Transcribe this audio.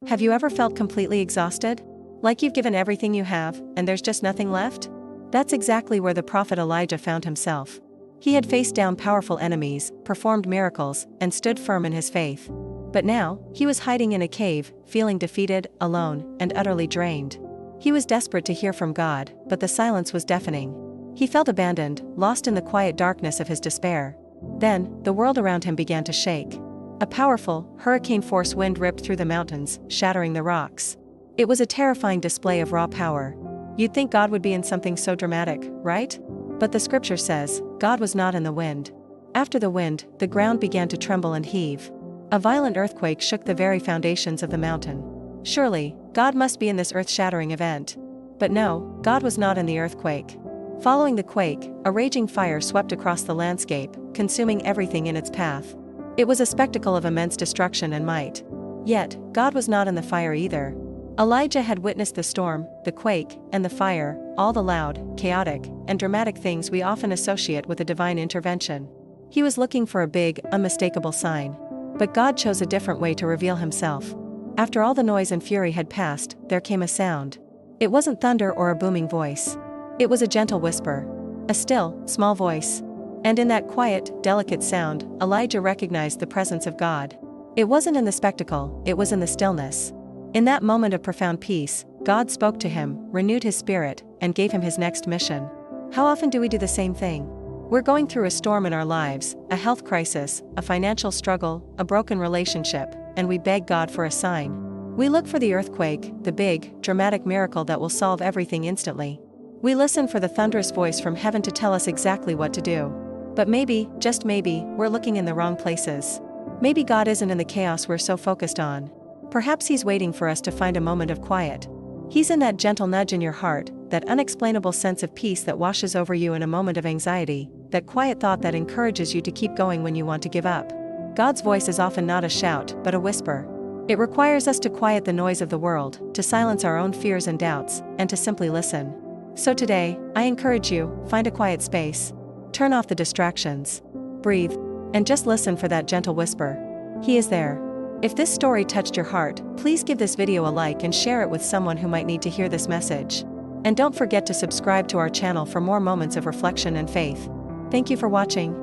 Have you ever felt completely exhausted? Like you've given everything you have, and there's just nothing left? That's exactly where the prophet Elijah found himself. He had faced down powerful enemies, performed miracles, and stood firm in his faith. But now, he was hiding in a cave, feeling defeated, alone, and utterly drained. He was desperate to hear from God, but the silence was deafening. He felt abandoned, lost in the quiet darkness of his despair. Then, the world around him began to shake. A powerful, hurricane-force wind ripped through the mountains, shattering the rocks. It was a terrifying display of raw power. You'd think God would be in something so dramatic, right? But the scripture says, God was not in the wind. After the wind, the ground began to tremble and heave. A violent earthquake shook the very foundations of the mountain. Surely, God must be in this earth-shattering event. But no, God was not in the earthquake. Following the quake, a raging fire swept across the landscape, consuming everything in its path. It was a spectacle of immense destruction and might. Yet, God was not in the fire either. Elijah had witnessed the storm, the quake, and the fire, all the loud, chaotic, and dramatic things we often associate with a divine intervention. He was looking for a big, unmistakable sign. But God chose a different way to reveal himself. After all the noise and fury had passed, there came a sound. It wasn't thunder or a booming voice. It was a gentle whisper. A still, small voice. And in that quiet, delicate sound, Elijah recognized the presence of God. It wasn't in the spectacle, it was in the stillness. In that moment of profound peace, God spoke to him, renewed his spirit, and gave him his next mission. How often do we do the same thing? We're going through a storm in our lives, a health crisis, a financial struggle, a broken relationship, and we beg God for a sign. We look for the earthquake, the big, dramatic miracle that will solve everything instantly. We listen for the thunderous voice from heaven to tell us exactly what to do. But maybe, just maybe, we're looking in the wrong places. Maybe God isn't in the chaos we're so focused on. Perhaps He's waiting for us to find a moment of quiet. He's in that gentle nudge in your heart, that unexplainable sense of peace that washes over you in a moment of anxiety, that quiet thought that encourages you to keep going when you want to give up. God's voice is often not a shout, but a whisper. It requires us to quiet the noise of the world, to silence our own fears and doubts, and to simply listen. So today, I encourage you, find a quiet space. Turn off the distractions. Breathe. And just listen for that gentle whisper. He is there. If this story touched your heart, please give this video a like and share it with someone who might need to hear this message. And don't forget to subscribe to our channel for more moments of reflection and faith. Thank you for watching.